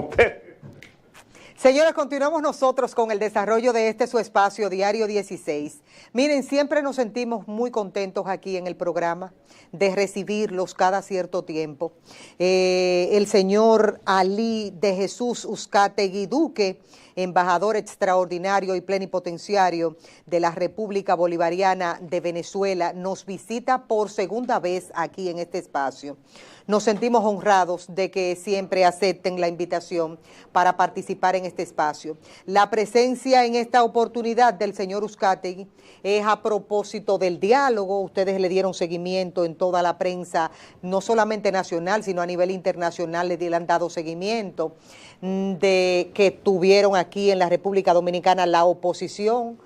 usted. Señores, continuamos nosotros con el desarrollo de su espacio Diario 16. Miren, siempre nos sentimos muy contentos aquí en el programa de recibirlos cada cierto tiempo. El señor Ali de Jesús Uzcategui Duque, embajador extraordinario y plenipotenciario de la República Bolivariana de Venezuela, nos visita por segunda vez aquí en este espacio. Nos sentimos honrados de que siempre acepten la invitación para participar en este espacio. La presencia en esta oportunidad del señor Uzcategui es a propósito del diálogo. Ustedes le dieron seguimiento en toda la prensa, no solamente nacional, sino a nivel internacional, le han dado seguimiento de que tuvieron aquí en la República Dominicana la oposición,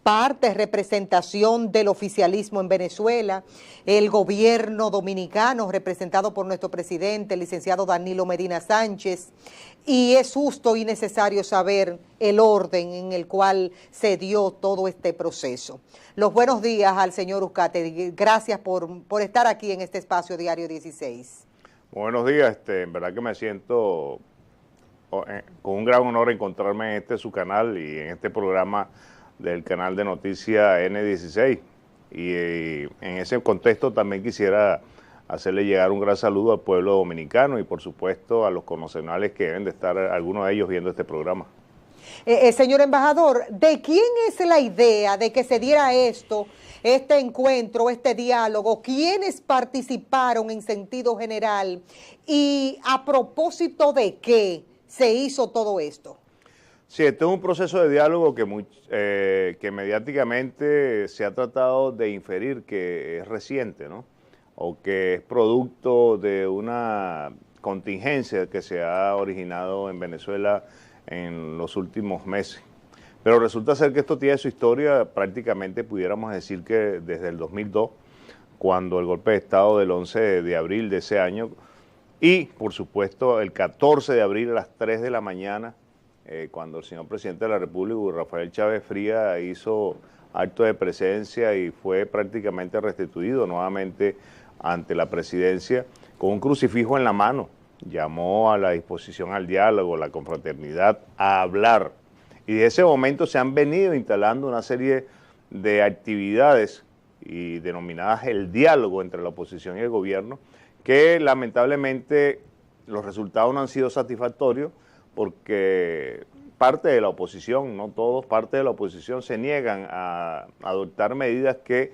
parte, representación del oficialismo en Venezuela, el gobierno dominicano representado por nuestro presidente, el licenciado Danilo Medina Sánchez, y es justo y necesario saber el orden en el cual se dio todo este proceso. Los buenos días al señor Uzcategui, gracias por estar aquí en este espacio Diario 16. Buenos días, en verdad que me siento con un gran honor encontrarme en su canal y en este programa del canal de noticias N16, y en ese contexto también quisiera hacerle llegar un gran saludo al pueblo dominicano y por supuesto a los connacionales que deben de estar algunos de ellos viendo este programa. Señor embajador, ¿de quién es la idea de que se diera este encuentro, este diálogo? ¿Quiénes participaron en sentido general? ¿Y a propósito de qué se hizo todo esto? Sí, este es un proceso de diálogo que mediáticamente se ha tratado de inferir que es reciente, ¿no? O que es producto de una contingencia que se ha originado en Venezuela en los últimos meses. Pero resulta ser que esto tiene su historia, prácticamente pudiéramos decir que desde el 2002, cuando el golpe de Estado del 11 de abril de ese año, y por supuesto el 14 de abril a las 3 de la mañana, cuando el señor presidente de la República, Rafael Chávez Frías, hizo acto de presencia y fue prácticamente restituido nuevamente ante la presidencia con un crucifijo en la mano. Llamó a la disposición al diálogo, la confraternidad, a hablar. Y de ese momento se han venido instalando una serie de actividades y denominadas el diálogo entre la oposición y el gobierno, que lamentablemente los resultados no han sido satisfactorios, porque parte de la oposición, no todos, parte de la oposición se niegan a adoptar medidas que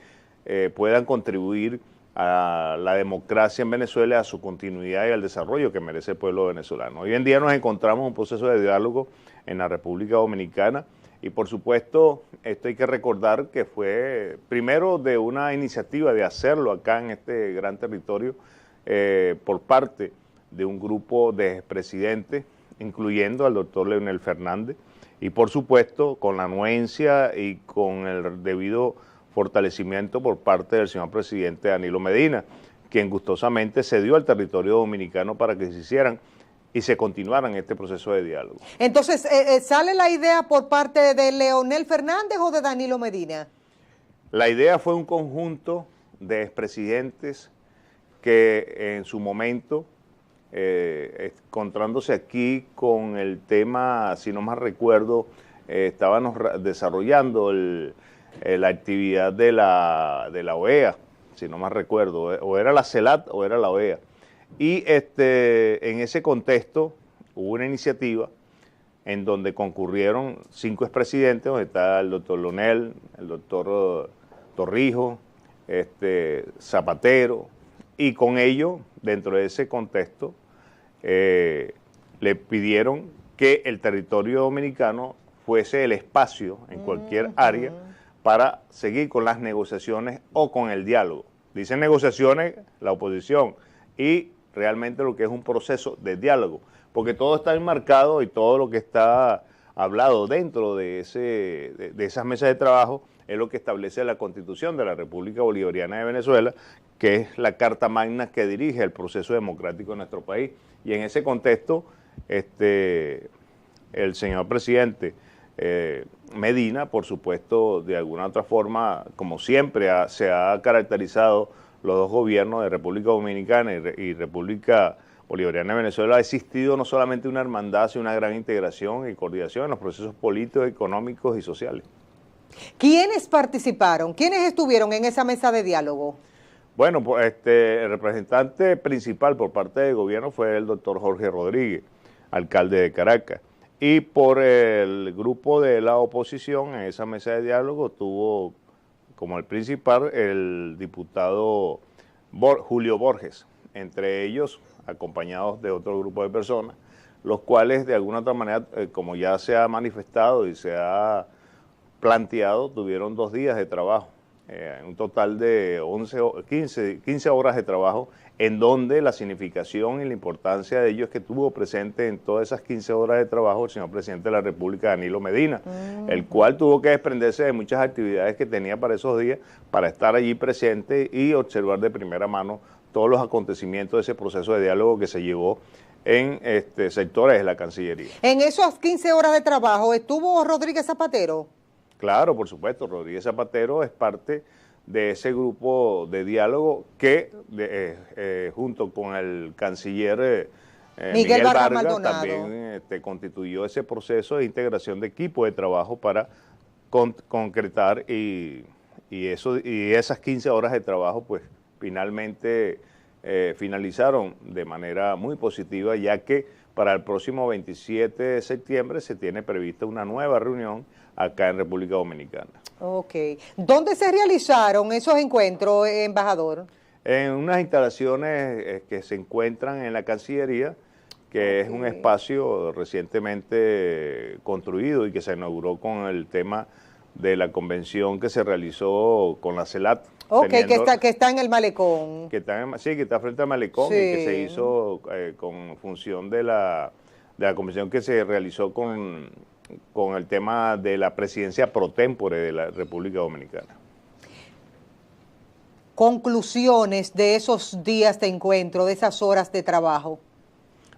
puedan contribuir a la democracia en Venezuela, a su continuidad y al desarrollo que merece el pueblo venezolano. Hoy en día nos encontramos en un proceso de diálogo en la República Dominicana y por supuesto esto hay que recordar que fue primero de una iniciativa de hacerlo acá en este gran territorio por parte de un grupo de expresidentes, incluyendo al doctor Leonel Fernández, y por supuesto con la anuencia y con el debido fortalecimiento por parte del señor presidente Danilo Medina, quien gustosamente cedió al territorio dominicano para que se hicieran y se continuaran este proceso de diálogo. Entonces, ¿sale la idea por parte de Leonel Fernández o de Danilo Medina? La idea fue un conjunto de expresidentes que en su momento, encontrándose aquí con el tema, si no mal recuerdo, estábamos desarrollando la actividad de la OEA, si no mal recuerdo, o era la CELAT o era la OEA. Y en ese contexto hubo una iniciativa en donde concurrieron 5 expresidentes, donde está el doctor Leonel, el doctor Torrijos, Zapatero, y con ello, dentro de ese contexto, le pidieron que el territorio dominicano fuese el espacio en cualquier área para seguir con las negociaciones o con el diálogo. Dicen negociaciones la oposición y realmente lo que es un proceso de diálogo, porque todo está enmarcado y todo lo que está hablado dentro de esas mesas de trabajo es lo que establece la Constitución de la República Bolivariana de Venezuela, que es la carta magna que dirige el proceso democrático en nuestro país. Y en ese contexto, el señor presidente Medina, por supuesto, de alguna otra forma, como siempre se ha caracterizado los dos gobiernos de República Dominicana y República Bolivariana de Venezuela ha existido no solamente una hermandad, sino una gran integración y coordinación en los procesos políticos, económicos y sociales. ¿Quiénes participaron? ¿Quiénes estuvieron en esa mesa de diálogo? Bueno, pues, el representante principal por parte del gobierno fue el doctor Jorge Rodríguez, alcalde de Caracas. Y por el grupo de la oposición en esa mesa de diálogo tuvo como el principal el diputado Julio Borges, entre ellos acompañados de otro grupo de personas, los cuales de alguna otra manera, como ya se ha manifestado y se ha planteado, tuvieron 2 días de trabajo, un total de 15 horas de trabajo, en donde la significación y la importancia de ello es que tuvo presente en todas esas 15 horas de trabajo el señor presidente de la República, Danilo Medina, el cual tuvo que desprenderse de muchas actividades que tenía para esos días, para estar allí presente y observar de primera mano todos los acontecimientos de ese proceso de diálogo que se llevó en sectores de la Cancillería. En esas 15 horas de trabajo, ¿estuvo Rodríguez Zapatero? Claro, por supuesto, Rodríguez Zapatero es parte de ese grupo de diálogo que, junto con el canciller Miguel Vargas, también constituyó ese proceso de integración de equipo de trabajo para concretar y esas 15 horas de trabajo, pues, finalmente finalizaron de manera muy positiva, ya que para el próximo 27 de septiembre se tiene prevista una nueva reunión acá en República Dominicana. Ok. ¿Dónde se realizaron esos encuentros, embajador? En unas instalaciones que se encuentran en la Cancillería, que es un espacio recientemente construido y que se inauguró con el tema de la convención que se realizó con la CELAT. Ok, que está en el malecón. Que está frente al malecón, sí. Y que se hizo con función de la convención que se realizó con el tema de la presidencia pro tempore de la República Dominicana. Conclusiones de esos días de encuentro, de esas horas de trabajo.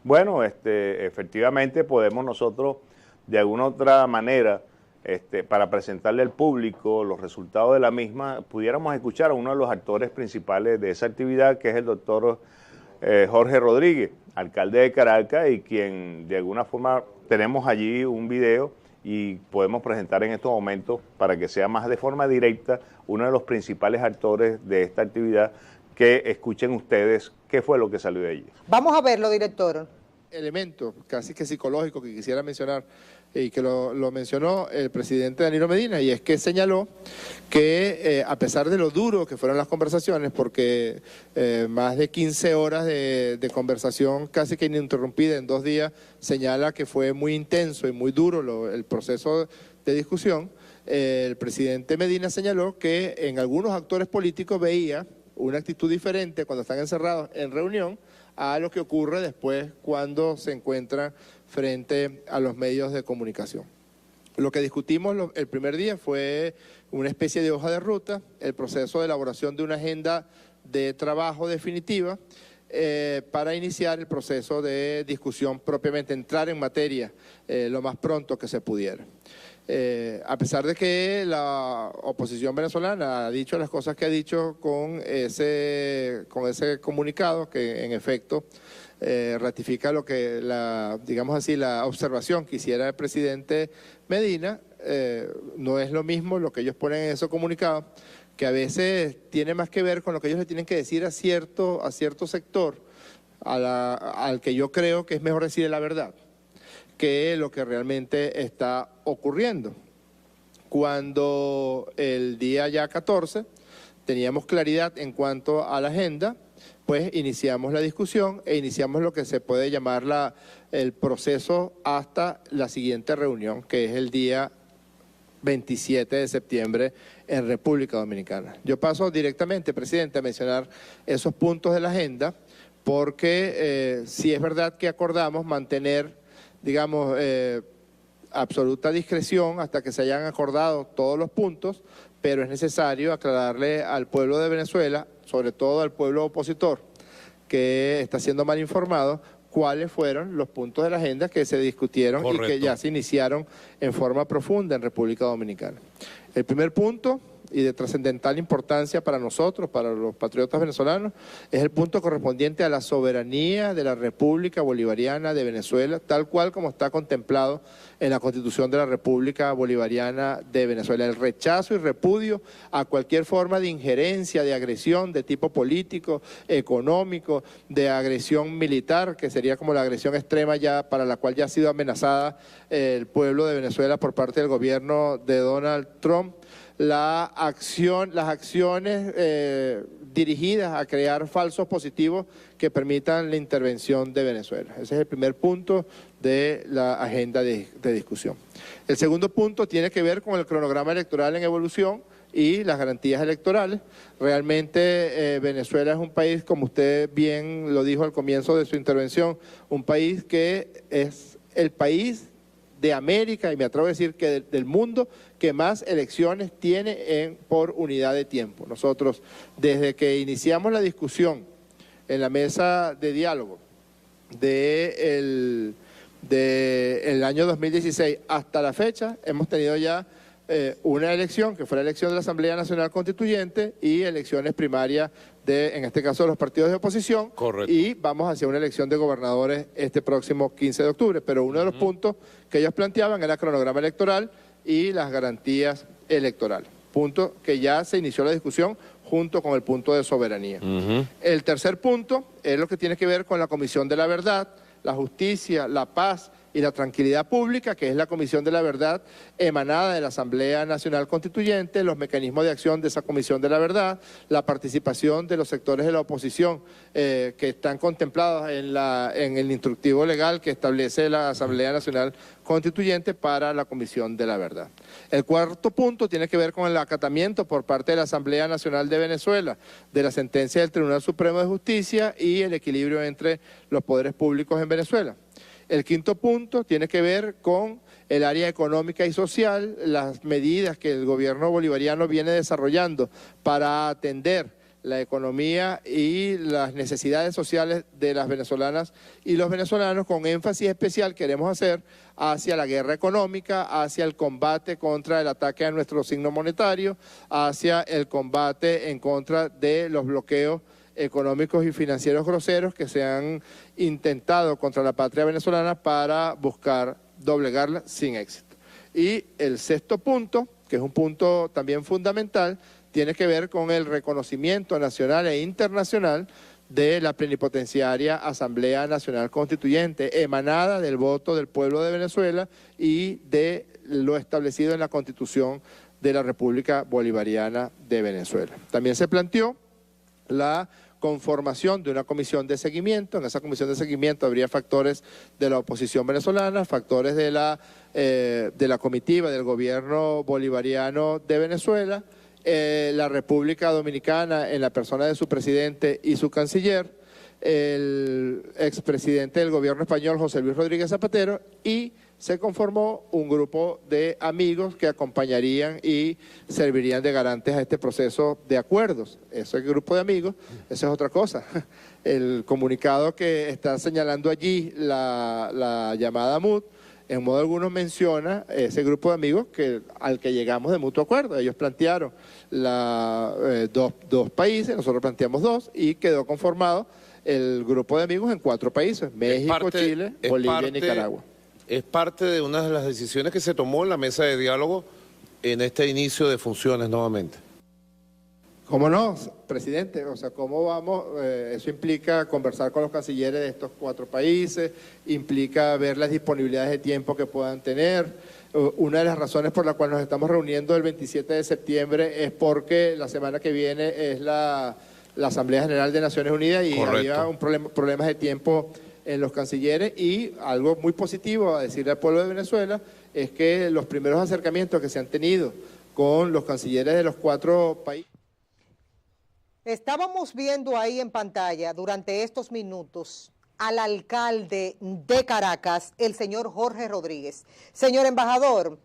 Bueno, efectivamente podemos nosotros de alguna otra manera, para presentarle al público los resultados de la misma, pudiéramos escuchar a uno de los actores principales de esa actividad, que es el doctor Jorge Rodríguez, alcalde de Caracas, y quien de alguna forma tenemos allí un video y podemos presentar en estos momentos para que sea más de forma directa uno de los principales actores de esta actividad, que escuchen ustedes qué fue lo que salió de allí. Vamos a verlo, director. Elemento casi que psicológico que quisiera mencionar y que lo mencionó el presidente Danilo Medina, y es que señaló que a pesar de lo duro que fueron las conversaciones, porque más de 15 horas de conversación casi que ininterrumpida en 2 días, señala que fue muy intenso y muy duro el proceso de discusión. El presidente Medina señaló que en algunos actores políticos veía una actitud diferente cuando están encerrados en reunión a lo que ocurre después cuando se encuentran frente a los medios de comunicación. Lo que discutimos el primer día fue una especie de hoja de ruta, el proceso de elaboración de una agenda de trabajo definitiva para iniciar el proceso de discusión propiamente, entrar en materia lo más pronto que se pudiera. A pesar de que la oposición venezolana ha dicho las cosas que ha dicho con ese comunicado, que en efecto ratifica lo que digamos así, la observación que hiciera el presidente Medina, no es lo mismo lo que ellos ponen en esos comunicados, que a veces tiene más que ver con lo que ellos le tienen que decir a cierto sector, al que yo creo que es mejor decirle la verdad, que lo que realmente está ocurriendo. Cuando el día ya 14 teníamos claridad en cuanto a la agenda, pues iniciamos la discusión e iniciamos lo que se puede llamar el proceso hasta la siguiente reunión, que es el día 27 de septiembre en República Dominicana. Yo paso directamente, presidente, a mencionar esos puntos de la agenda, porque sí es verdad que acordamos mantener, digamos, absoluta discreción hasta que se hayan acordado todos los puntos, pero es necesario aclararle al pueblo de Venezuela, sobre todo al pueblo opositor, que está siendo mal informado, cuáles fueron los puntos de la agenda que se discutieron. Correcto. Y que ya se iniciaron en forma profunda en República Dominicana. El primer punto y de trascendental importancia para nosotros, para los patriotas venezolanos, es el punto correspondiente a la soberanía de la República Bolivariana de Venezuela, tal cual como está contemplado en la Constitución de la República Bolivariana de Venezuela. El rechazo y repudio a cualquier forma de injerencia, de agresión de tipo político, económico, de agresión militar, que sería como la agresión extrema ya para la cual ya ha sido amenazada el pueblo de Venezuela por parte del gobierno de Donald Trump. Las acciones dirigidas a crear falsos positivos que permitan la intervención de Venezuela. Ese es el primer punto de la agenda de discusión. El segundo punto tiene que ver con el cronograma electoral en evolución y las garantías electorales. Realmente Venezuela es un país, como usted bien lo dijo al comienzo de su intervención, un país que es el país de América, y me atrevo a decir que del mundo, que más elecciones tiene por unidad de tiempo. Nosotros, desde que iniciamos la discusión en la mesa de diálogo del año 2016 hasta la fecha, hemos tenido ya una elección, que fue la elección de la Asamblea Nacional Constituyente, y elecciones primarias en este caso, de los partidos de oposición. Correcto. Y vamos hacia una elección de gobernadores este próximo 15 de octubre. Pero uno de los puntos que ellos planteaban era el cronograma electoral y las garantías electorales. Punto que ya se inició la discusión junto con el punto de soberanía. El tercer punto es lo que tiene que ver con la Comisión de la Verdad, la Justicia, la Paz y la Tranquilidad Pública, que es la Comisión de la Verdad emanada de la Asamblea Nacional Constituyente, los mecanismos de acción de esa Comisión de la Verdad, la participación de los sectores de la oposición que están contemplados en el instructivo legal que establece la Asamblea Nacional Constituyente para la Comisión de la Verdad. El cuarto punto tiene que ver con el acatamiento por parte de la Asamblea Nacional de Venezuela de la sentencia del Tribunal Supremo de Justicia y el equilibrio entre los poderes públicos en Venezuela. El quinto punto tiene que ver con el área económica y social, las medidas que el gobierno bolivariano viene desarrollando para atender la economía y las necesidades sociales de las venezolanas y los venezolanos, con énfasis especial queremos hacer hacia la guerra económica, hacia el combate contra el ataque a nuestro signo monetario, hacia el combate en contra de los bloqueos económicos y financieros groseros que se han intentado contra la patria venezolana para buscar doblegarla sin éxito. Y el sexto punto, que es un punto también fundamental, tiene que ver con el reconocimiento nacional e internacional de la plenipotenciaria Asamblea Nacional Constituyente, emanada del voto del pueblo de Venezuela y de lo establecido en la Constitución de la República Bolivariana de Venezuela. También se planteó la conformación de una comisión de seguimiento. En esa comisión de seguimiento habría factores de la oposición venezolana, factores de la comitiva del gobierno bolivariano de Venezuela, la República Dominicana en la persona de su presidente y su canciller, el expresidente del gobierno español José Luis Rodríguez Zapatero, y se conformó un grupo de amigos que acompañarían y servirían de garantes a este proceso de acuerdos. Ese grupo de amigos, esa es otra cosa. El comunicado que está señalando allí la llamada MUD, en modo alguno menciona ese grupo de amigos al que llegamos de mutuo acuerdo. Ellos plantearon dos países, nosotros planteamos dos, y quedó conformado el grupo de amigos en 4 países: México, Chile, Bolivia y Nicaragua. Es parte de una de las decisiones que se tomó en la mesa de diálogo en este inicio de funciones nuevamente. ¿Cómo no, presidente? O sea, ¿cómo vamos? Eso implica conversar con los cancilleres de estos 4 países, implica ver las disponibilidades de tiempo que puedan tener. Una de las razones por la cual nos estamos reuniendo el 27 de septiembre es porque la semana que viene es la Asamblea General de Naciones Unidas y Correcto. había problemas de tiempo en los cancilleres, y algo muy positivo a decirle al pueblo de Venezuela es que los primeros acercamientos que se han tenido con los cancilleres de los 4 países. Estábamos viendo ahí en pantalla durante estos minutos al alcalde de Caracas, el señor Jorge Rodríguez. Señor embajador,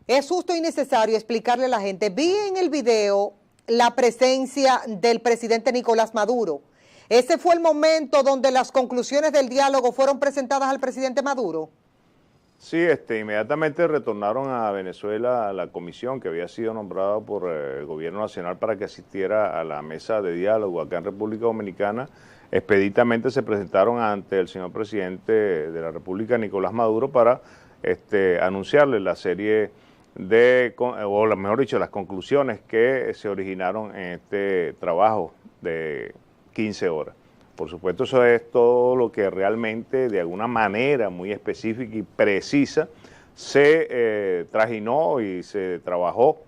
es justo y necesario explicarle a la gente. Vi en el video la presencia del presidente Nicolás Maduro. ¿Ese fue el momento donde las conclusiones del diálogo fueron presentadas al presidente Maduro? Sí, inmediatamente retornaron a Venezuela a la comisión que había sido nombrada por el gobierno nacional para que asistiera a la mesa de diálogo acá en República Dominicana. Expeditamente se presentaron ante el señor presidente de la República, Nicolás Maduro, para anunciarle la serie o mejor dicho, las conclusiones que se originaron en este trabajo de 15 horas. Por supuesto, eso es todo lo que realmente, de alguna manera muy específica y precisa, se trajinó y se trabajó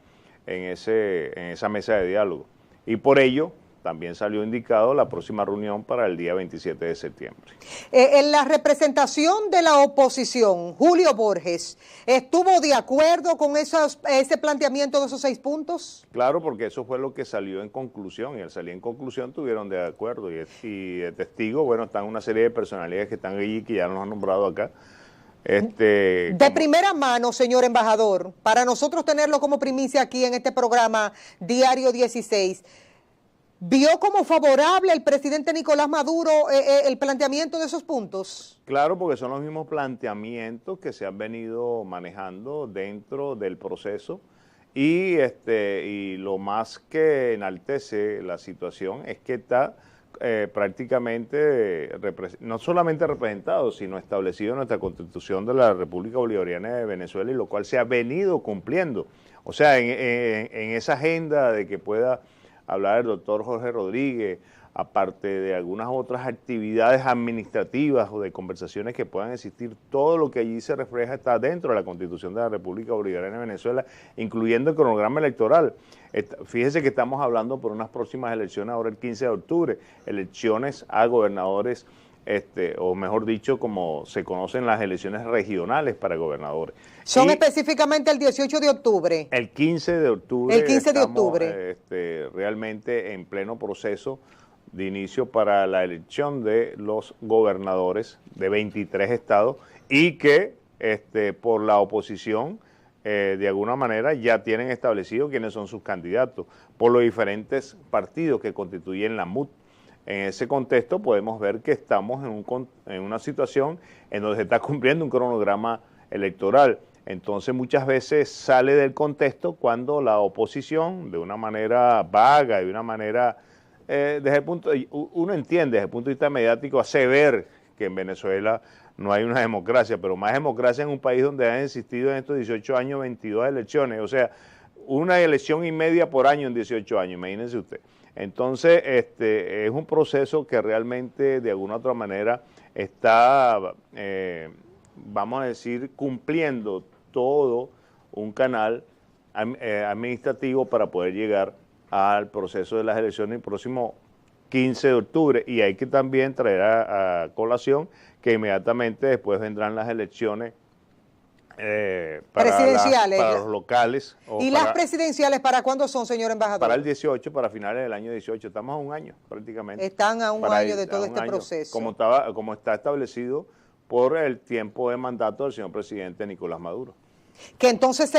en esa mesa de diálogo. Y por ello, también salió indicado la próxima reunión para el día 27 de septiembre. En la representación de la oposición, Julio Borges, ¿estuvo de acuerdo con ese planteamiento de esos 6 puntos? Claro, porque eso fue lo que salió en conclusión, y al salir en conclusión tuvieron de acuerdo, y de testigo, bueno, están una serie de personalidades que están allí, que ya nos han nombrado acá. De primera mano, señor embajador, para nosotros tenerlo como primicia aquí en este programa Diario 16, ¿vio como favorable el presidente Nicolás Maduro el planteamiento de esos puntos? Claro, porque son los mismos planteamientos que se han venido manejando dentro del proceso, y lo más que enaltece la situación es que está prácticamente no solamente representado, sino establecido en nuestra Constitución de la República Bolivariana de Venezuela, y lo cual se ha venido cumpliendo. O sea, en esa agenda de que pueda hablar el doctor Jorge Rodríguez, aparte de algunas otras actividades administrativas o de conversaciones que puedan existir, todo lo que allí se refleja está dentro de la Constitución de la República Bolivariana de Venezuela, incluyendo el cronograma electoral. Fíjese que estamos hablando por unas próximas elecciones ahora el 15 de octubre, elecciones a gobernadores, o mejor dicho, como se conocen las elecciones regionales para gobernadores. Son específicamente el 18 de octubre. El 15 de octubre. El 15 de octubre. Realmente en pleno proceso de inicio para la elección de los gobernadores de 23 estados, y que por la oposición de alguna manera ya tienen establecido quiénes son sus candidatos por los diferentes partidos que constituyen la MUT. En ese contexto podemos ver que estamos en una situación en donde se está cumpliendo un cronograma electoral. Entonces muchas veces sale del contexto cuando la oposición, de una manera vaga, de una manera, uno entiende desde el punto de vista mediático, hace ver que en Venezuela no hay una democracia, pero más democracia en un país donde han existido en estos 18 años 22 elecciones, o sea, una elección y media por año en 18 años, imagínense usted. Entonces, es un proceso que realmente de alguna u otra manera está, vamos a decir, cumpliendo todo un canal administrativo para poder llegar al proceso de las elecciones el próximo 15 de octubre. Y hay que también traer a colación que inmediatamente después vendrán las elecciones presidenciales, para los locales. ¿Y las presidenciales para cuándo son, señor embajador? Para el 18, para finales del año 18. Estamos a un año prácticamente. Están a un año de todo este proceso. Como está establecido por el tiempo de mandato del señor presidente Nicolás Maduro. Que entonces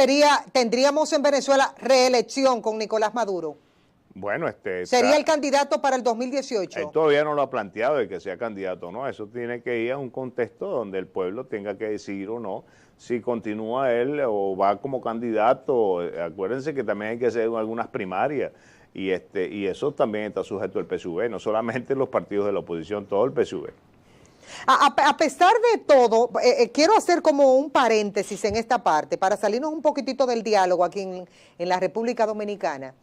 tendríamos en Venezuela reelección con Nicolás Maduro. Bueno, ¿sería el candidato para el 2018? Él todavía no lo ha planteado de que sea candidato o no. Eso tiene que ir a un contexto donde el pueblo tenga que decidir o no si continúa él o va como candidato. Acuérdense que también hay que hacer algunas primarias y eso también está sujeto al PSUV, no solamente los partidos de la oposición, todo el PSUV. A pesar de todo, quiero hacer como un paréntesis en esta parte para salirnos un poquitito del diálogo aquí en la República Dominicana.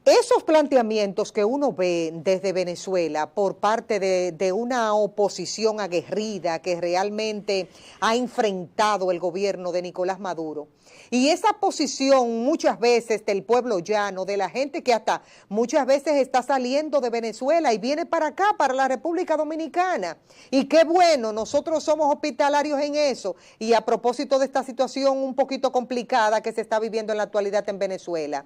Esos planteamientos que uno ve desde Venezuela por parte de una oposición aguerrida que realmente ha enfrentado el gobierno de Nicolás Maduro, y esa posición muchas veces del pueblo llano, de la gente que hasta muchas veces está saliendo de Venezuela y viene para acá, para la República Dominicana, y qué bueno, nosotros somos hospitalarios en eso, y a propósito de esta situación un poquito complicada que se está viviendo en la actualidad en Venezuela,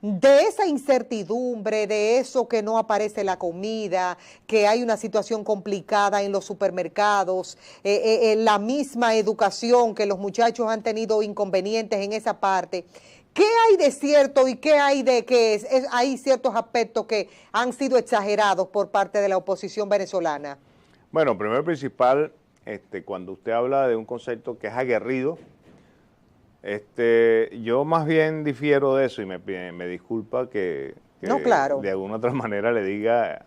de esa incertidumbre, de eso que no aparece la comida, que hay una situación complicada en los supermercados, la misma educación, que los muchachos han tenido inconvenientes en esa parte. ¿Qué hay de cierto y qué hay de que hay ciertos aspectos que han sido exagerados por parte de la oposición venezolana? Bueno, primero y principal, cuando usted habla de un concepto que es aguerrido, yo más bien difiero de eso y me disculpa que No, claro. de alguna otra manera le diga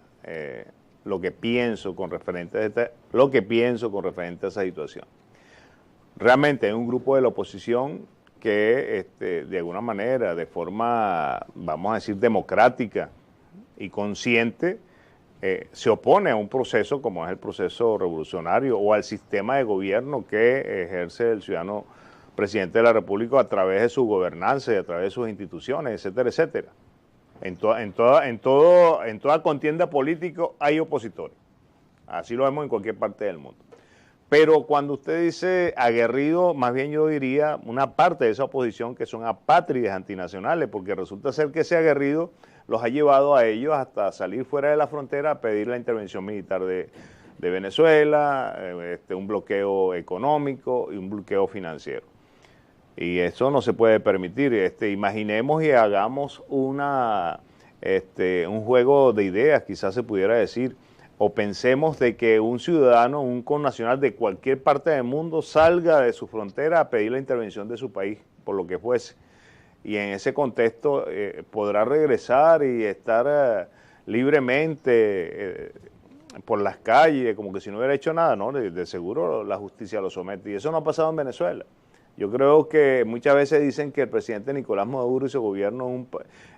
lo que pienso con referente a esa situación. Realmente hay un grupo de la oposición que de alguna manera, de forma, vamos a decir, democrática y consciente, se opone a un proceso como es el proceso revolucionario o al sistema de gobierno que ejerce el ciudadano presidente de la República a través de su gobernanza y a través de sus instituciones, etcétera, etcétera. En toda contienda política hay opositores. Así lo vemos en cualquier parte del mundo. Pero cuando usted dice aguerrido, más bien yo diría una parte de esa oposición que son apátrides antinacionales, porque resulta ser que ese aguerrido los ha llevado a ellos hasta salir fuera de la frontera a pedir la intervención militar de Venezuela, un bloqueo económico y un bloqueo financiero. Y eso no se puede permitir. Imaginemos y hagamos un juego de ideas, quizás se pudiera decir, o pensemos de que un ciudadano, un connacional de cualquier parte del mundo salga de su frontera a pedir la intervención de su país, por lo que fuese. Y en ese contexto podrá regresar y estar libremente por las calles, como que si no hubiera hecho nada, ¿no? De seguro la justicia lo somete. Y eso no ha pasado en Venezuela. Yo creo que muchas veces dicen que el presidente Nicolás Maduro y su gobierno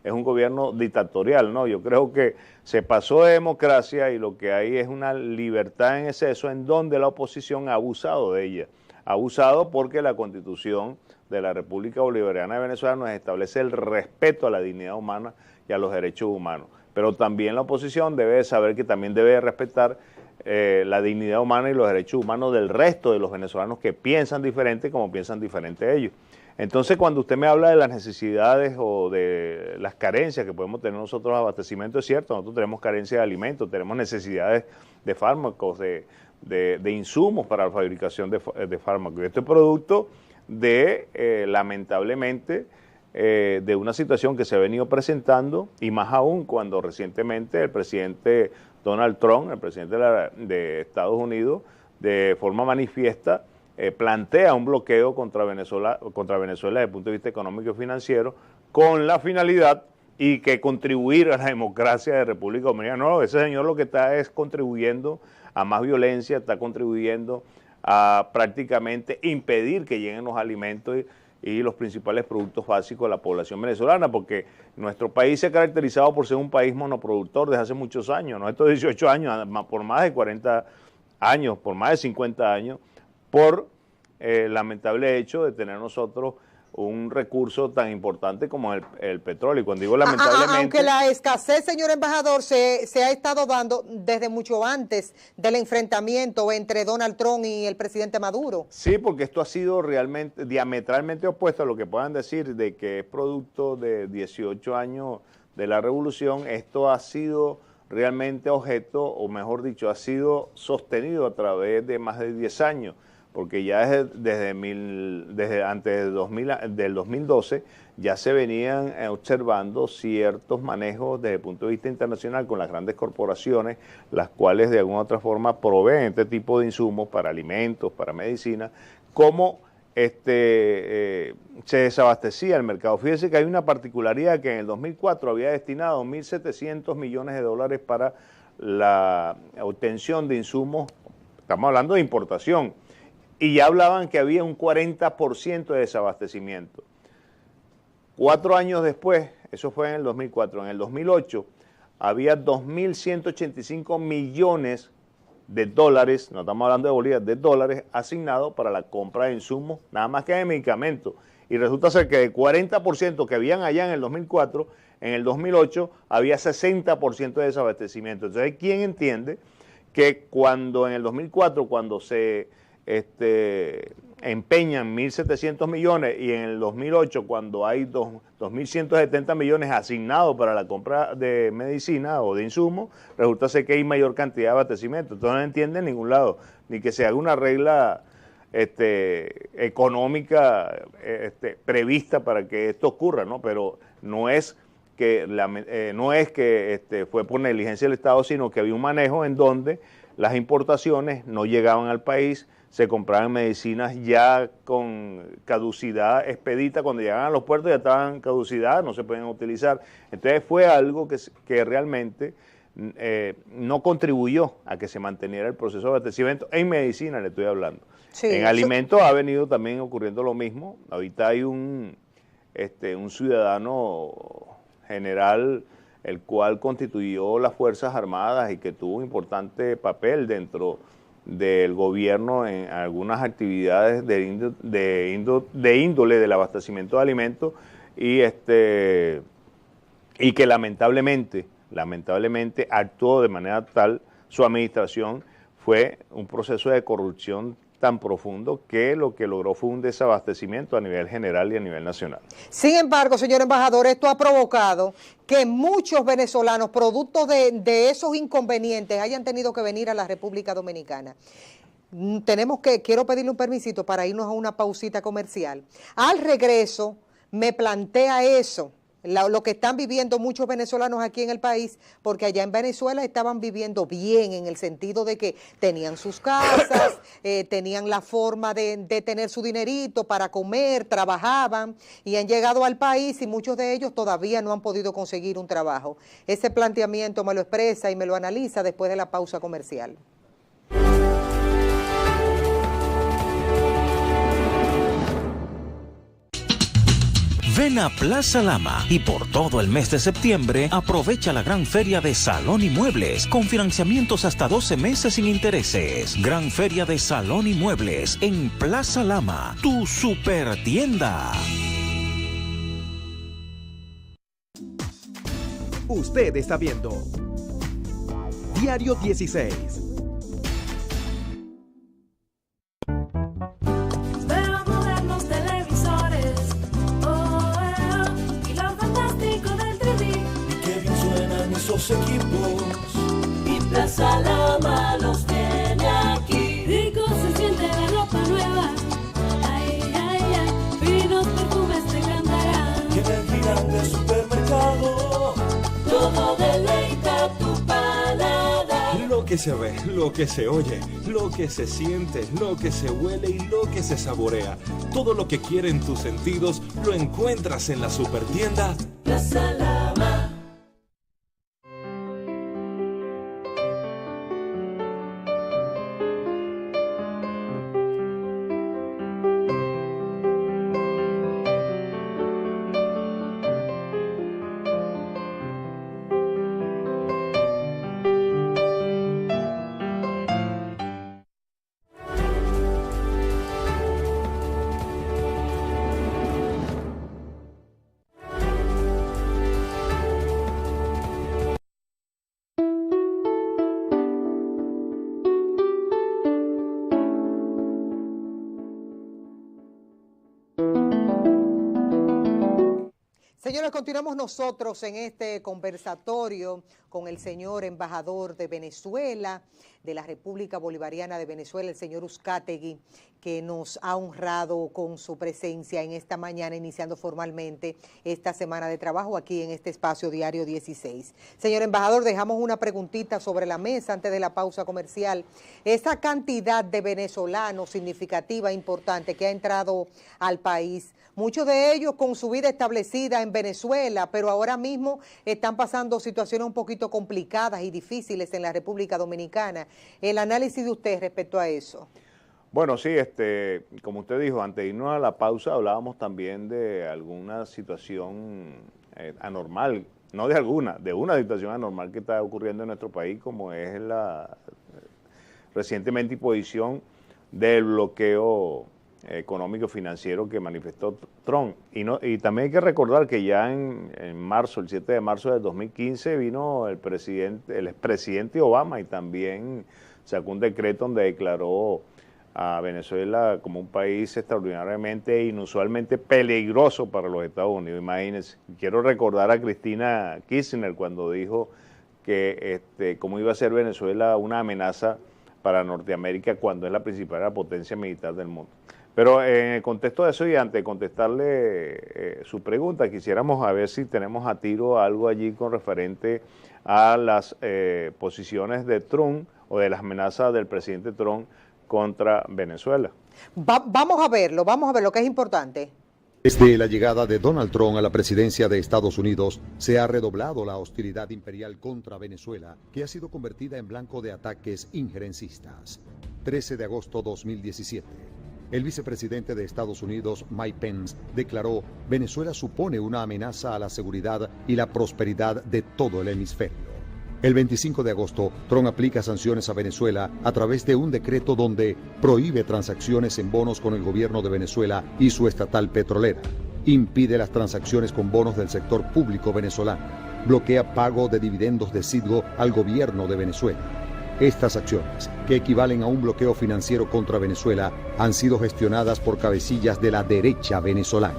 es un gobierno dictatorial, ¿no? Yo creo que se pasó de democracia y lo que hay es una libertad en exceso en donde la oposición ha abusado de ella. Ha abusado porque la Constitución de la República Bolivariana de Venezuela nos establece el respeto a la dignidad humana y a los derechos humanos. Pero también la oposición debe saber que también debe respetar la dignidad humana y los derechos humanos del resto de los venezolanos que piensan diferente como piensan diferente ellos. Entonces, cuando usted me habla de las necesidades o de las carencias que podemos tener nosotros de abastecimiento, es cierto, nosotros tenemos carencia de alimentos, tenemos necesidades de fármacos, de insumos para la fabricación de fármacos. Y esto es producto de, lamentablemente, de una situación que se ha venido presentando, y más aún cuando recientemente el presidente Donald Trump, el presidente de Estados Unidos, de forma manifiesta, plantea un bloqueo contra Venezuela desde el punto de vista económico y financiero, con la finalidad y que contribuir a la democracia de República Dominicana. No, ese señor lo que está es contribuyendo a más violencia, está contribuyendo a prácticamente impedir que lleguen los alimentos y los principales productos básicos de la población venezolana, porque nuestro país se ha caracterizado por ser un país monoproductor desde hace muchos años, ¿no? Estos 18 años, por más de 40 años, por más de 50 años, por el lamentable hecho de tener nosotros un recurso tan importante como el petróleo. Y cuando digo lamentablemente... Aunque la escasez, señor embajador, se ha estado dando desde mucho antes del enfrentamiento entre Donald Trump y el presidente Maduro. Sí, porque esto ha sido realmente diametralmente opuesto a lo que puedan decir de que es producto de 18 años de la revolución. Esto ha sido realmente objeto, o mejor dicho, ha sido sostenido a través de más de 10 años. Porque ya desde antes del 2012 ya se venían observando ciertos manejos desde el punto de vista internacional con las grandes corporaciones, las cuales de alguna u otra forma proveen este tipo de insumos para alimentos, para medicina, cómo se desabastecía el mercado. Fíjese que hay una particularidad que en el 2004 había destinado 1.700 millones de dólares para la obtención de insumos, estamos hablando de importación, y ya hablaban que había un 40% de desabastecimiento. 4 años después, eso fue en el 2004, en el 2008 había 2.185 millones de dólares, no estamos hablando de bolívares, de dólares asignados para la compra de insumos, nada más que de medicamentos. Y resulta ser que del 40% que habían allá en el 2004, en el 2008 había 60% de desabastecimiento. Entonces, ¿quién entiende que cuando en el 2004, cuando se empeñan 1.700 millones y en el 2008 cuando hay 2.170 millones asignados para la compra de medicina o de insumos, resulta ser que hay mayor cantidad de abastecimiento? Entonces no entiende en ningún lado, ni que se haga una regla económica prevista para que esto ocurra, ¿no? Pero no es que fue por negligencia del Estado, sino que había un manejo en donde las importaciones no llegaban al país, se compraban medicinas ya con caducidad expedita, cuando llegaban a los puertos ya estaban caducidad, no se podían utilizar. Entonces fue algo que realmente no contribuyó a que se manteniera el proceso de abastecimiento. En medicina le estoy hablando. Sí, en alimentos ha venido también ocurriendo lo mismo. Ahorita hay un ciudadano general el cual constituyó las Fuerzas Armadas y que tuvo un importante papel dentro del gobierno en algunas actividades de índole del abastecimiento de alimentos y que lamentablemente actuó de manera tal, su administración fue un proceso de corrupción tan profundo que lo que logró fue un desabastecimiento a nivel general y a nivel nacional. Sin embargo, señor embajador, esto ha provocado que muchos venezolanos, producto de esos inconvenientes, hayan tenido que venir a la República Dominicana. Quiero pedirle un permisito para irnos a una pausita comercial. Al regreso, me plantea eso, lo que están viviendo muchos venezolanos aquí en el país, porque allá en Venezuela estaban viviendo bien, en el sentido de que tenían sus casas, tenían la forma de tener su dinerito para comer, trabajaban, y han llegado al país y muchos de ellos todavía no han podido conseguir un trabajo. Ese planteamiento me lo expresa y me lo analiza después de la pausa comercial. Ven a Plaza Lama y por todo el mes de septiembre aprovecha la gran feria de Salón y Muebles con financiamientos hasta 12 meses sin intereses. Gran feria de Salón y Muebles en Plaza Lama, tu super tienda. Usted está viendo Diario 16. Equipos y Plaza Lama los tiene aquí. Rico se siente la ropa nueva. Ay, ay, ay. Finos perfumes te cantarán. Y en el gigante supermercado todo deleita tu paladar. Lo que se ve, lo que se oye, lo que se siente, lo que se huele y lo que se saborea. Todo lo que quieren tus sentidos lo encuentras en la supertienda Plaza Lama. Señores, continuamos nosotros en este conversatorio con el señor embajador de Venezuela, de la República Bolivariana de Venezuela, el señor Uzcategui, que nos ha honrado con su presencia en esta mañana, iniciando formalmente esta semana de trabajo aquí en este espacio Diario 16. Señor embajador, dejamos una preguntita sobre la mesa antes de la pausa comercial. Esa cantidad de venezolanos significativa, importante, que ha entrado al país, muchos de ellos con su vida establecida en Venezuela, pero ahora mismo están pasando situaciones un poquito complicadas y difíciles en la República Dominicana. El análisis de usted respecto a eso. Bueno, sí, como usted dijo, antes de irnos a la pausa hablábamos también de alguna situación anormal, no de una situación anormal que está ocurriendo en nuestro país, como es la recientemente imposición del bloqueo económico financiero que manifestó Trump. Y también hay que recordar que ya en marzo, el 7 de marzo del 2015, vino el expresidente Obama y también sacó un decreto donde declaró a Venezuela como un país extraordinariamente e inusualmente peligroso para los Estados Unidos. Imagínense, quiero recordar a Cristina Kirchner cuando dijo que cómo iba a ser Venezuela una amenaza para Norteamérica cuando es la principal potencia militar del mundo. Pero en el contexto de eso y antes de contestarle su pregunta, quisiéramos a ver si tenemos a tiro algo allí con referente a las posiciones de Trump o de las amenazas del presidente Trump contra Venezuela. Vamos a verlo, que es importante. Desde la llegada de Donald Trump a la presidencia de Estados Unidos, se ha redoblado la hostilidad imperial contra Venezuela, que ha sido convertida en blanco de ataques injerencistas. 13 de agosto 2017. El vicepresidente de Estados Unidos, Mike Pence, declaró: Venezuela supone una amenaza a la seguridad y la prosperidad de todo el hemisferio. El 25 de agosto, Trump aplica sanciones a Venezuela a través de un decreto donde prohíbe transacciones en bonos con el gobierno de Venezuela y su estatal petrolera, impide las transacciones con bonos del sector público venezolano, bloquea pago de dividendos de Citgo al gobierno de Venezuela. Estas acciones, que equivalen a un bloqueo financiero contra Venezuela, han sido gestionadas por cabecillas de la derecha venezolana.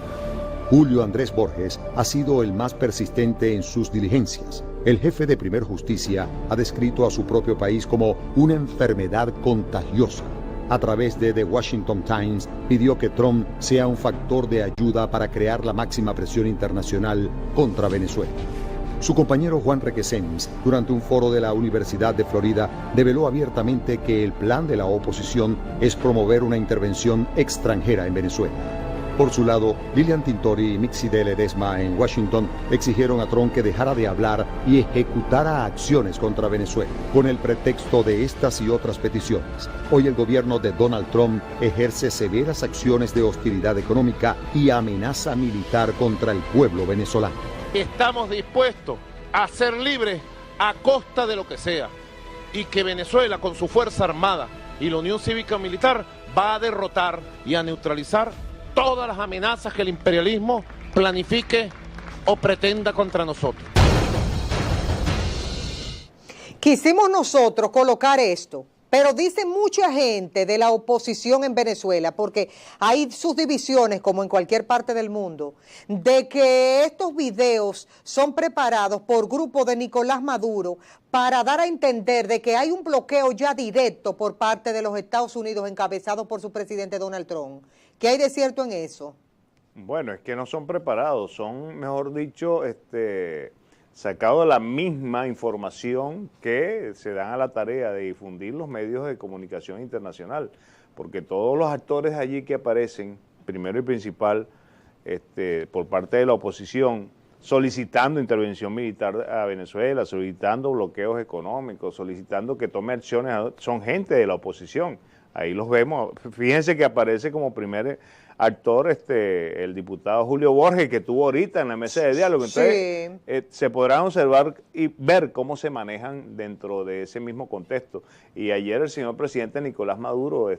Julio Andrés Borges ha sido el más persistente en sus diligencias. El jefe de Primer Justicia ha descrito a su propio país como una enfermedad contagiosa. A través de The Washington Times, pidió que Trump sea un factor de ayuda para crear la máxima presión internacional contra Venezuela. Su compañero Juan Requesens, durante un foro de la Universidad de Florida, develó abiertamente que el plan de la oposición es promover una intervención extranjera en Venezuela. Por su lado, Lilian Tintori y Mixide Ledesma en Washington exigieron a Trump que dejara de hablar y ejecutara acciones contra Venezuela, con el pretexto de estas y otras peticiones. Hoy el gobierno de Donald Trump ejerce severas acciones de hostilidad económica y amenaza militar contra el pueblo venezolano. Estamos dispuestos a ser libres a costa de lo que sea, y que Venezuela, con su Fuerza Armada y la Unión Cívica Militar, va a derrotar y a neutralizar todas las amenazas que el imperialismo planifique o pretenda contra nosotros. Quisimos nosotros colocar esto, pero dice mucha gente de la oposición en Venezuela, porque hay sus divisiones como en cualquier parte del mundo, de que estos videos son preparados por grupos de Nicolás Maduro para dar a entender de que hay un bloqueo ya directo por parte de los Estados Unidos encabezado por su presidente Donald Trump. ¿Qué hay de cierto en eso? Bueno, es que no son preparados, son, mejor dicho, sacados de la misma información que se dan a la tarea de difundir los medios de comunicación internacional, porque todos los actores allí que aparecen, primero y principal, por parte de la oposición, solicitando intervención militar a Venezuela, solicitando bloqueos económicos, solicitando que tome acciones, son gente de la oposición. Ahí los vemos. Fíjense que aparece como primer actor el diputado Julio Borges, que estuvo ahorita en la mesa de diálogo. Entonces, sí, se podrán observar y ver cómo se manejan dentro de ese mismo contexto. Y ayer el señor presidente Nicolás Maduro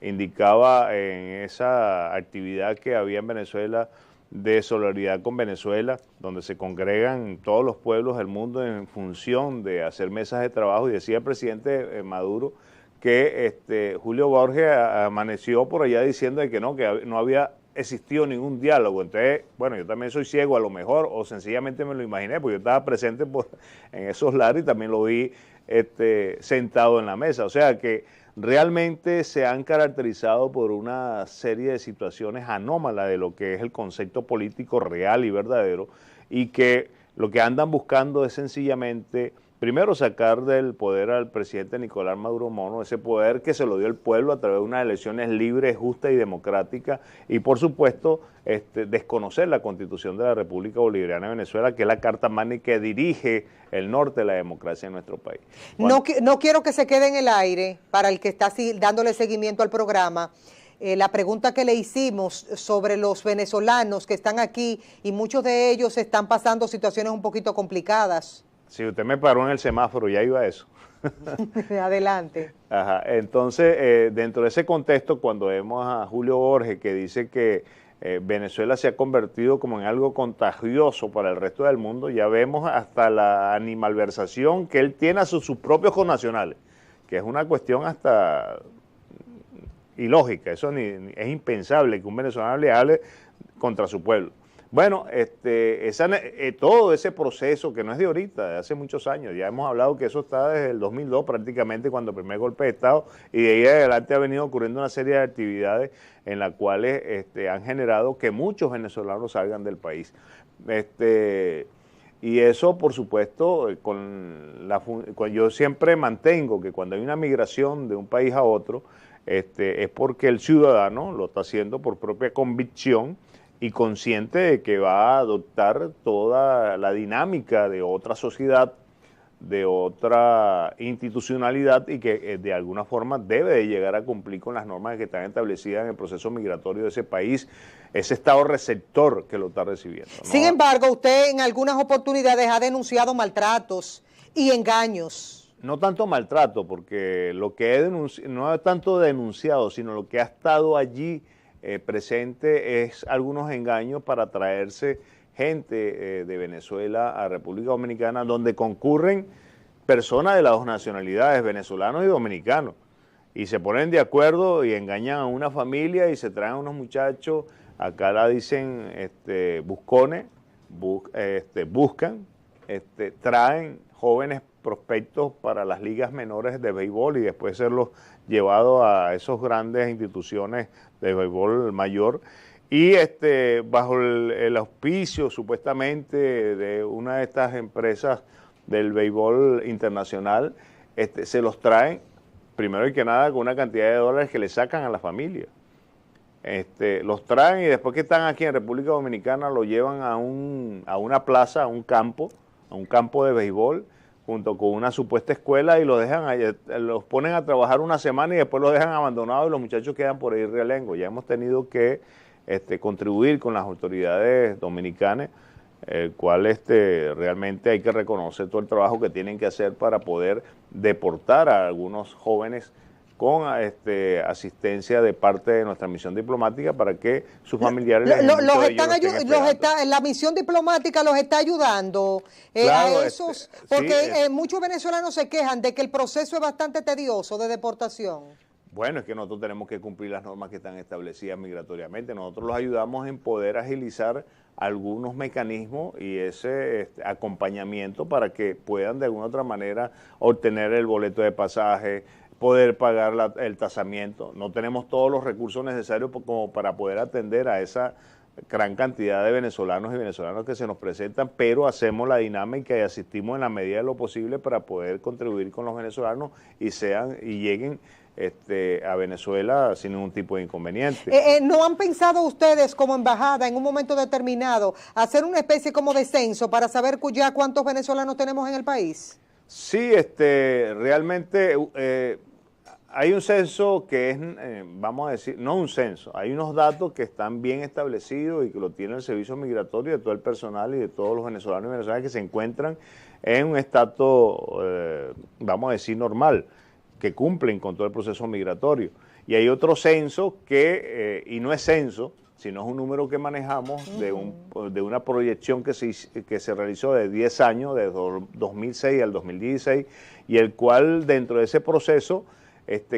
indicaba en esa actividad que había en Venezuela de solidaridad con Venezuela, donde se congregan todos los pueblos del mundo en función de hacer mesas de trabajo, y decía el presidente Maduro que Julio Borges amaneció por allá diciendo que no había existido ningún diálogo. Entonces, bueno, yo también soy ciego a lo mejor, o sencillamente me lo imaginé, porque yo estaba presente en esos lados y también lo vi sentado en la mesa. O sea que realmente se han caracterizado por una serie de situaciones anómalas de lo que es el concepto político real y verdadero, y que lo que andan buscando es sencillamente, primero, sacar del poder al presidente Nicolás Maduro Mono, ese poder que se lo dio el pueblo a través de unas elecciones libres, justas y democráticas, y por supuesto desconocer la Constitución de la República Bolivariana de Venezuela, que es la Carta Magna que dirige el norte de la democracia en nuestro país. Bueno, no quiero que se quede en el aire, para el que está dándole seguimiento al programa, la pregunta que le hicimos sobre los venezolanos que están aquí, y muchos de ellos están pasando situaciones un poquito complicadas. Si usted me paró en el semáforo, ya iba a eso. Adelante. Ajá. Entonces, dentro de ese contexto, cuando vemos a Julio Borges que dice que Venezuela se ha convertido como en algo contagioso para el resto del mundo, ya vemos hasta la animalversación que él tiene a sus propios connacionales, que es una cuestión hasta ilógica. Eso es impensable que un venezolano le hable contra su pueblo. Bueno, todo ese proceso, que no es de ahorita, de hace muchos años, ya hemos hablado que eso está desde el 2002 prácticamente, cuando el primer golpe de Estado, y de ahí adelante ha venido ocurriendo una serie de actividades en las cuales han generado que muchos venezolanos salgan del país. Y eso, por supuesto, yo siempre mantengo que cuando hay una migración de un país a otro, es porque el ciudadano lo está haciendo por propia convicción y consciente de que va a adoptar toda la dinámica de otra sociedad, de otra institucionalidad y que de alguna forma debe de llegar a cumplir con las normas que están establecidas en el proceso migratorio de ese país, ese estado receptor que lo está recibiendo, ¿no? Sin embargo, usted en algunas oportunidades ha denunciado maltratos y engaños. No tanto maltrato, porque lo que he denunciado, no es tanto denunciado, sino lo que ha estado allí presente es algunos engaños para traerse gente de Venezuela a República Dominicana, donde concurren personas de las dos nacionalidades, venezolanos y dominicanos, y se ponen de acuerdo y engañan a una familia y se traen a unos muchachos, acá la dicen buscones, buscan, traen jóvenes prospectos para las ligas menores de béisbol y después serlos llevados a esas grandes instituciones de béisbol mayor. Y bajo el auspicio supuestamente de una de estas empresas del béisbol internacional, se los traen, primero y que nada, con una cantidad de dólares que le sacan a la familia. Los traen y después que están aquí en República Dominicana lo llevan a una plaza, a un campo de béisbol, junto con una supuesta escuela y los ponen a trabajar una semana y después los dejan abandonados y los muchachos quedan por ahí realengo. Ya hemos tenido que contribuir con las autoridades dominicanas, el cual realmente hay que reconocer todo el trabajo que tienen que hacer para poder deportar a algunos jóvenes con asistencia de parte de nuestra misión diplomática para que sus familiares la misión diplomática los está ayudando claro, a esos, porque muchos venezolanos se quejan de que el proceso es bastante tedioso de deportación. Bueno, es que nosotros tenemos que cumplir las normas que están establecidas migratoriamente. Nosotros los ayudamos en poder agilizar algunos mecanismos y ese acompañamiento para que puedan de alguna otra manera obtener el boleto de pasaje, poder pagar el tasamiento. No tenemos todos los recursos necesarios como para poder atender a esa gran cantidad de venezolanos y venezolanas que se nos presentan, pero hacemos la dinámica y asistimos en la medida de lo posible para poder contribuir con los venezolanos y lleguen a Venezuela sin ningún tipo de inconveniente. ¿No han pensado ustedes como embajada en un momento determinado hacer una especie como de censo para saber ya cuántos venezolanos tenemos en el país? Sí, realmente hay un censo que es, vamos a decir, no un censo, hay unos datos que están bien establecidos y que lo tiene el Servicio Migratorio de todo el personal y de todos los venezolanos y venezolanas que se encuentran en un estatus, vamos a decir, normal, que cumplen con todo el proceso migratorio. Y hay otro censo que, y no es censo, sino es un número que manejamos de una proyección que se realizó de 10 años, de 2006 al 2016, y el cual dentro de ese proceso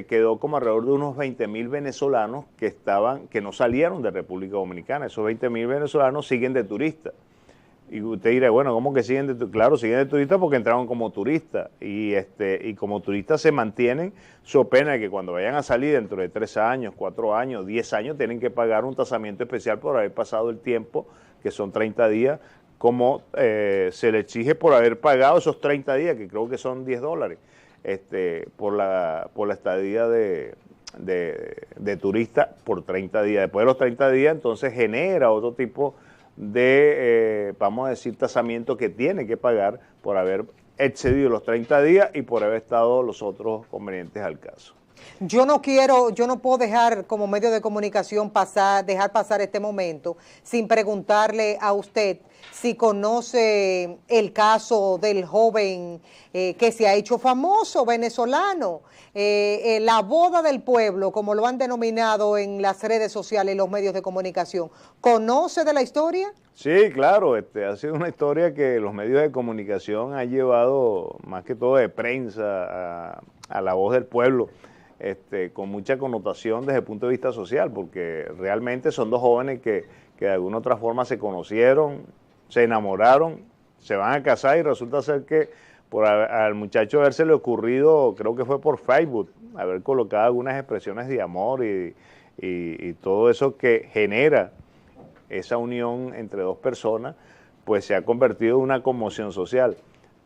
quedó como alrededor de unos 20.000 venezolanos que no salieron de República Dominicana. Esos 20.000 venezolanos siguen de turistas. Y usted dirá, bueno, ¿cómo que siguen de turistas? Claro, siguen de turistas porque entraron como turistas y como turistas se mantienen, so pena de que cuando vayan a salir dentro de 3 años, 4 años, 10 años, tienen que pagar un tasamiento especial por haber pasado el tiempo, que son 30 días, como se le exige por haber pagado esos 30 días, que creo que son $10, por la estadía de turista por 30 días. Después de los 30 días, entonces genera otro tipo de, vamos a decir, tasamiento que tiene que pagar por haber excedido los 30 días y por haber estado los otros convenientes al caso. Yo no puedo dejar como medio de comunicación dejar pasar este momento sin preguntarle a usted si conoce el caso del joven que se ha hecho famoso, venezolano, la boda del pueblo, como lo han denominado en las redes sociales y los medios de comunicación. ¿Conoce de la historia? Sí, claro, ha sido una historia que los medios de comunicación han llevado, más que todo de prensa, a la voz del pueblo. Con mucha connotación desde el punto de vista social, porque realmente son dos jóvenes que de alguna otra forma se conocieron, se enamoraron, se van a casar y resulta ser que al muchacho haberse le ocurrido, creo que fue por Facebook, haber colocado algunas expresiones de amor y todo eso que genera esa unión entre dos personas, pues se ha convertido en una conmoción social.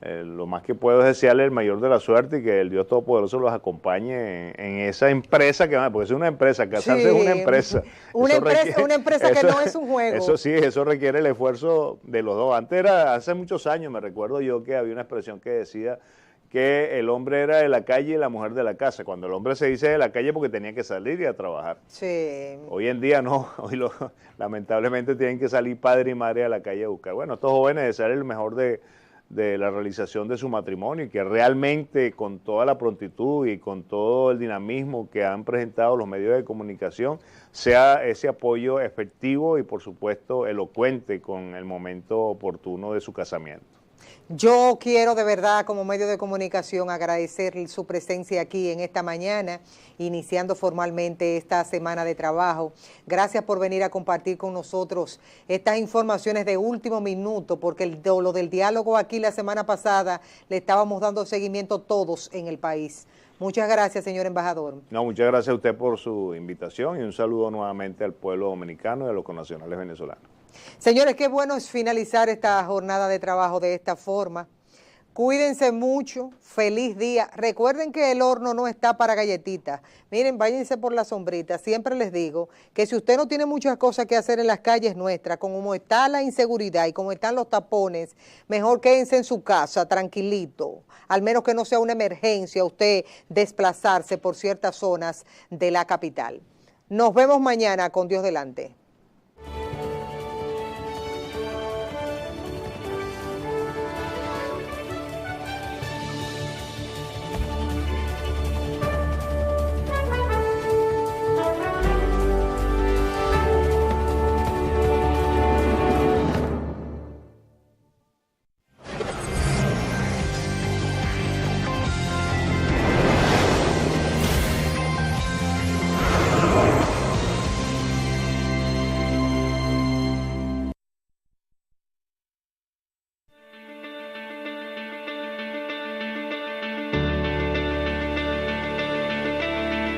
Lo más que puedo es desearle el mayor de la suerte y que el Dios Todopoderoso los acompañe en esa empresa que porque es una empresa, casarse es una empresa. Una empresa que no es un juego. Eso sí, eso requiere el esfuerzo de los dos. Hace muchos años, me recuerdo yo que había una expresión que decía que el hombre era de la calle y la mujer de la casa. Cuando el hombre se dice de la calle porque tenía que salir y a trabajar. Sí. Hoy en día no, lamentablemente tienen que salir padre y madre a la calle a buscar. Bueno, estos jóvenes desear el mejor de la realización de su matrimonio y que realmente con toda la prontitud y con todo el dinamismo que han presentado los medios de comunicación sea ese apoyo efectivo y por supuesto elocuente con el momento oportuno de su casamiento. Yo quiero de verdad como medio de comunicación agradecer su presencia aquí en esta mañana, iniciando formalmente esta semana de trabajo. Gracias por venir a compartir con nosotros estas informaciones de último minuto, porque lo del diálogo aquí la semana pasada le estábamos dando seguimiento todos en el país. Muchas gracias, señor embajador. No, muchas gracias a usted por su invitación y un saludo nuevamente al pueblo dominicano y a los connacionales venezolanos. Señores, qué bueno es finalizar esta jornada de trabajo de esta forma. Cuídense mucho, feliz día. Recuerden que el horno no está para galletitas. Miren, váyanse por la sombrita. Siempre les digo que si usted no tiene muchas cosas que hacer en las calles nuestras, como está la inseguridad y como están los tapones, mejor quédense en su casa, tranquilito. Al menos que no sea una emergencia usted desplazarse por ciertas zonas de la capital. Nos vemos mañana con Dios delante.